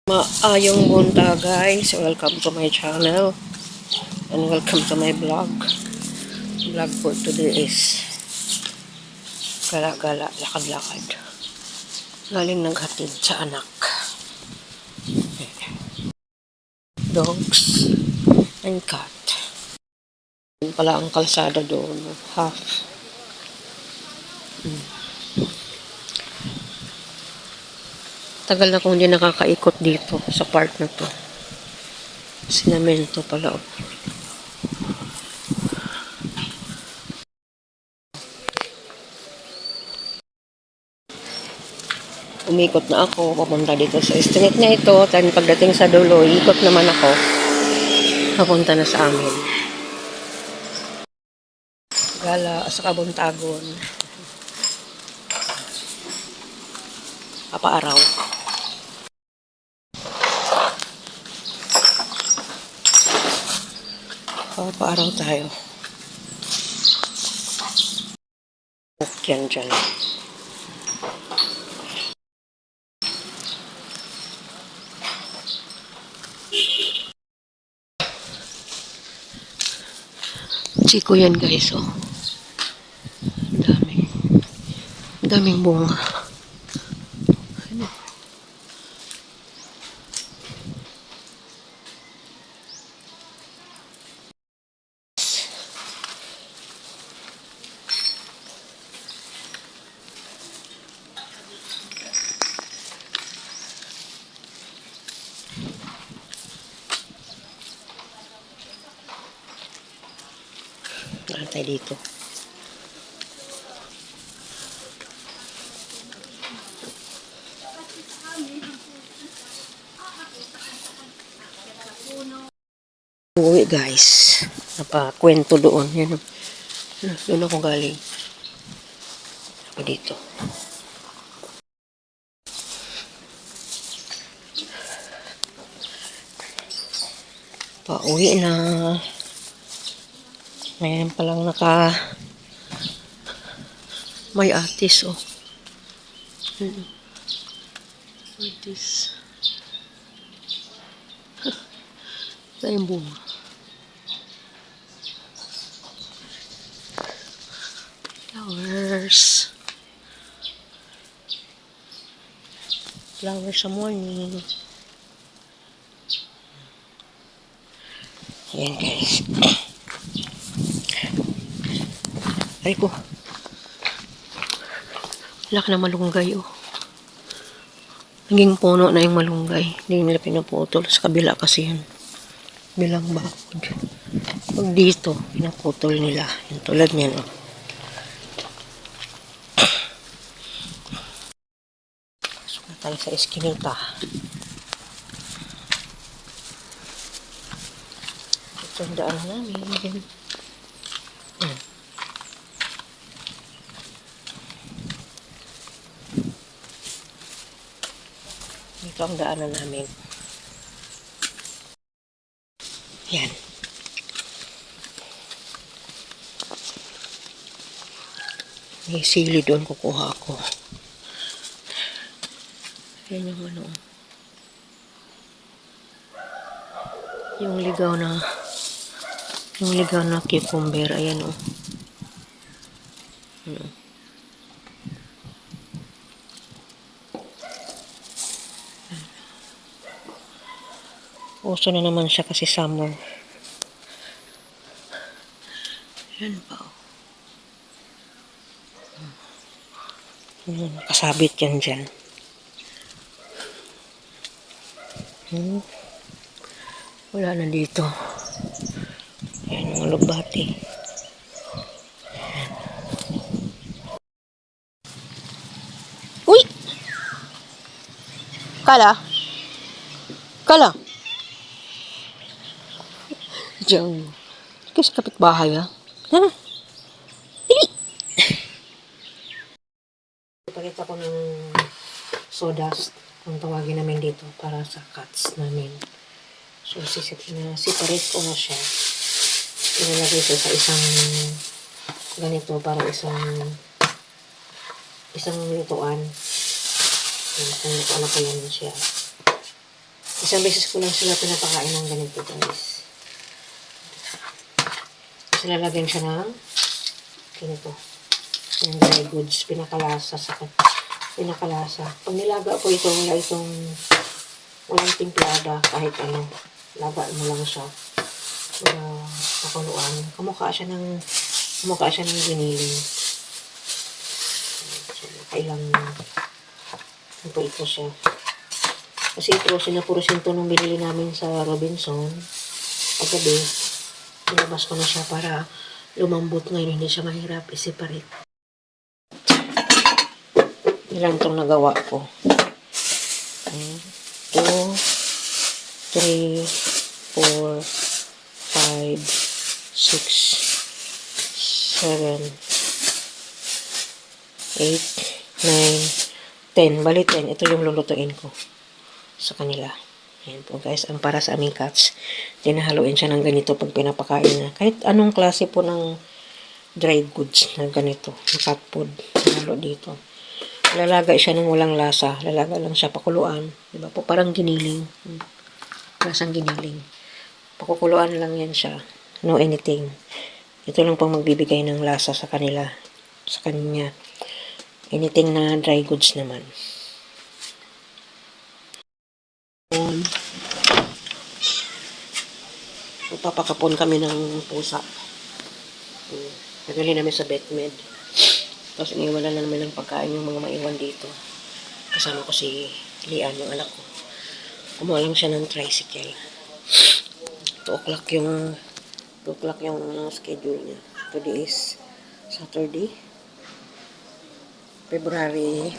Maayong bunta guys, welcome to my channel and welcome to my vlog for today is gala-gala, lakad-lakad, galing naghatid sa anak, dogs and cat. Yun pala ang kalsada doon, half. Tagal na kong hindi nakakaikot dito sa part na to. Sinamento pala. Umikot na ako, papunta dito sa street na ito. Then pagdating sa dulo, ikot naman ako. Papunta na sa amin. Gala sa Kabuntagon. Papaaraw. Papaaraw tayo. Yan dyan. Chiko yan guys, oh. Daming bunga. Ano? Tayo dito. Uwi guys. Napakwento doon. Yan. Doon ako galing. Ako dito. Pauwi na. Ngayon palang may atis, oh. Atis. Ito yung bunga. Flowers. Flowers sa morning. Ayan guys. Ay ko. Laki na malunggay, oh. Naging puno na yung malunggay. Hindi nila pinaputol. Sa kabila kasi yan. Bilang bakod. Pag dito, pinaputol nila. Yung tulad niyan, oh. Pasok na tayo sa eskinita. Ito ang daan namin. Ito ang daanan namin. Yan. May sili doon kukuha ako. Yan yung ano. Yung ligaw na cucumber. Ayan, oh. Uso na naman siya kasi summer. Yan pa, oh. Kasabit yan dyan. Wala na dito. Ayan, mga lugbati. Uy! Kala? Diyan. Kasi kapitbahay, ha? Tara. Dili! Ipakita ko ng sawdust kung tawagin namin dito para sa cats namin. So, separate ko na siya. Ilalagay ko sa isang ganito para isang lutuan. Isang lutuan na ko yan siya. Isang beses ko lang sila pinapakain ng ganito, guys. Tapos lalagyan siya ng ganito. Yung dry goods, pinakalasa. Pag nilaga ko ito, walang timplada, kahit ano. Laga mo lang siya. Pakuluan. Kamukha siya ng giniling. So, kailang ito siya. Kasi ito, sinapurusin to nung binili namin sa Robinson. Paggabi, sinabas ko na siya para lumambot ngayon, hindi siya mahirap i-separate. Ilan itong nagawa ko. 2, 3, 4, 5, 6, 7, 8, 9, 10. Bali 10. Ito yung lulutuin ko sa kanila. Ayan po guys. Ang para sa aming cats. Tinahaluin siya ng ganito pag pinapakain na. Kahit anong klase po ng dry goods na ganito. Na cat food. Halo dito. Lalagay siya ng walang lasa. Lalagay lang siya pakuluan. Diba po? Parang giniling. Lasang giniling. Pakukuluan lang yan siya. No anything. Ito lang pang magbibigay ng lasa sa kanila. Sa kanya. Anything na dry goods naman. So, papakapon kami ng pusa. Nagali namin sa Betmed. Tapos iniwanan na namin ng pagkain yung mga maiwan dito. Kasama ko si Lian, yung anak ko. Kumuha lang siya ng tricycle. 2 o'clock yung schedule niya. Today is Saturday, February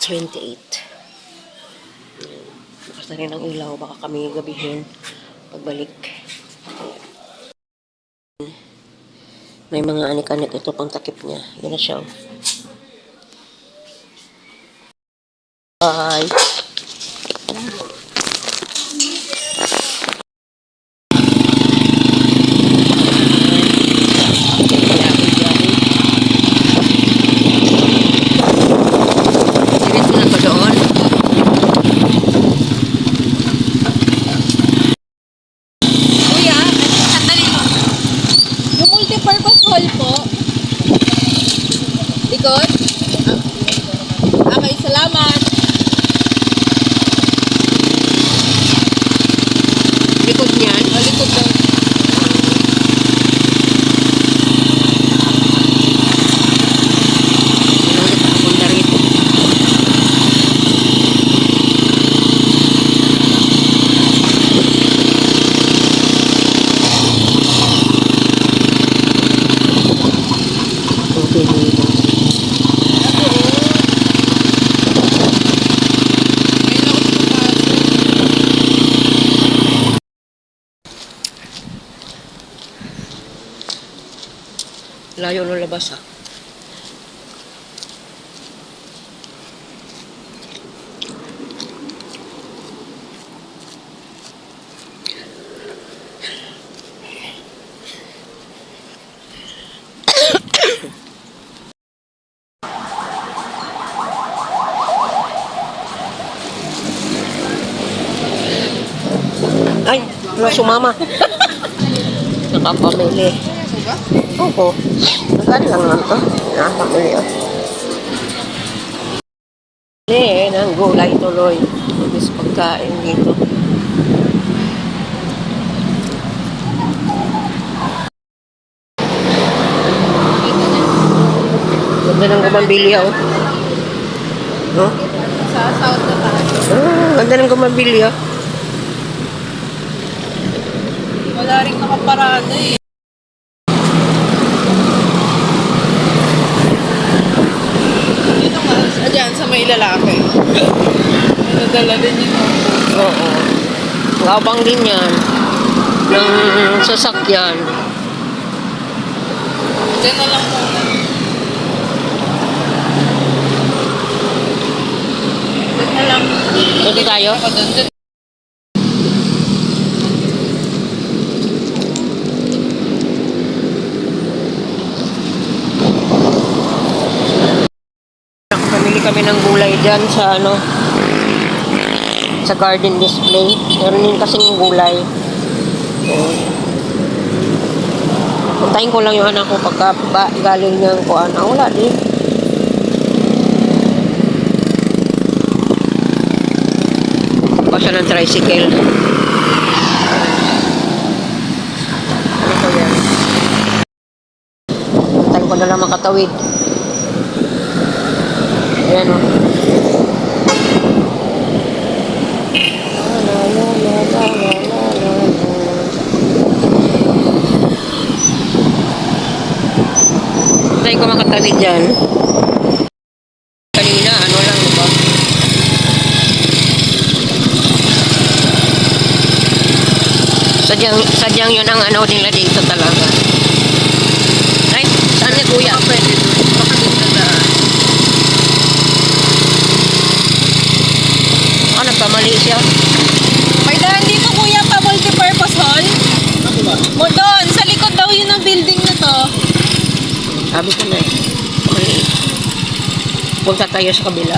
28. Bukas na rin ang ilaw. Baka kami gabihin pagbalik. May mga anik-anik ito pang takip niya. Yan na siya. Bye! Multipurpose hall po. Likod? Okay, salamat. Likod niyan. Likod daw. Punta rito. Layo ng labas ha. Ay, wala sumama. Nakapamili. Oo. Magkano lang naman to? Nakapamili oh. Ng gulay tuloy. Ibis pagkain dito. Ganda ng gumambilya oh. No? Sa south na tayo. Ganda ng gumambilya. Wala rin nakaparada eh. Dito nga, dyan sa may lalaki. May nadala din yun. Oo. Gabang din yan. Ng sasakyan. Dyan na lang po. Dyan na lang. Pwede tayo? Ako dun. Pamili kami ng gulay dyan sa sa garden display. Meron din kasing gulay. Ayan. Puntahin ko lang yung anak ko pagka galing niyang kuan. Wala din. Pa siya ng tricycle. Ano ko yan? Puntahin ko na lang makatawid. Ayan o. Puntahin ko makatawid dyan. Kanina, ano lang, diba? Sadyang yun ang ano nila dito talaga. Ay, saan niya kuya? Pwede doon. Baka doon na daan. Nagkamali siya. May daan dito kuya pa multipurpose hall. Mo doon, sa likod daw yun ang building na to. Sabi ko na eh. Kamali. Punta tayo sa kabila.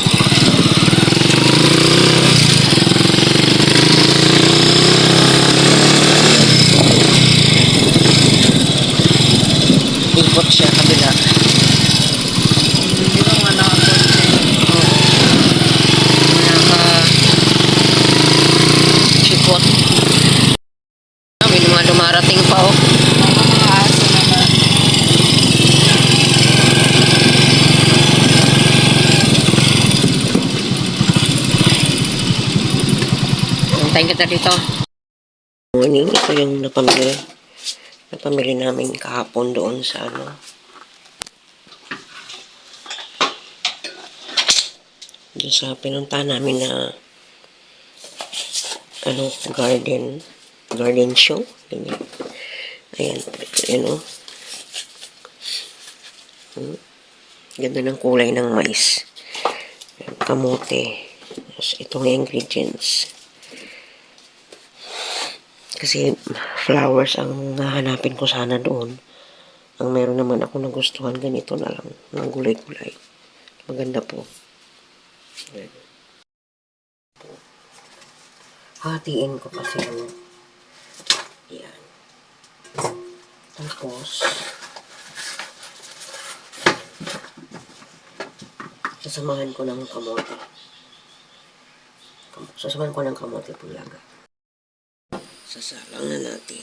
Ikot siya kabila. Hindi naman nakakonsin. Sikot. May mga dumarating pa oh. Mga aso naman. Antayin kita dito. Morning, ito yung napamili namin kahapon doon sa ano. Doon sa pinuntahan namin na ano, garden show. Ganyan. Ayan, you know. Ganda ng kulay ng mais. Ayan, kamote. Itong ingredients. Kasi flowers ang hahanapin ko sana doon. Ang meron naman ako nagustuhan, ganito na lang. Ng gulay-gulay. Maganda po. Ayan. Hatiin ko kasi ano. Yan. Tapos, sasamahan ko ng kamote. Sasamahan ko ng kamote pulaga. Sasalang na natin.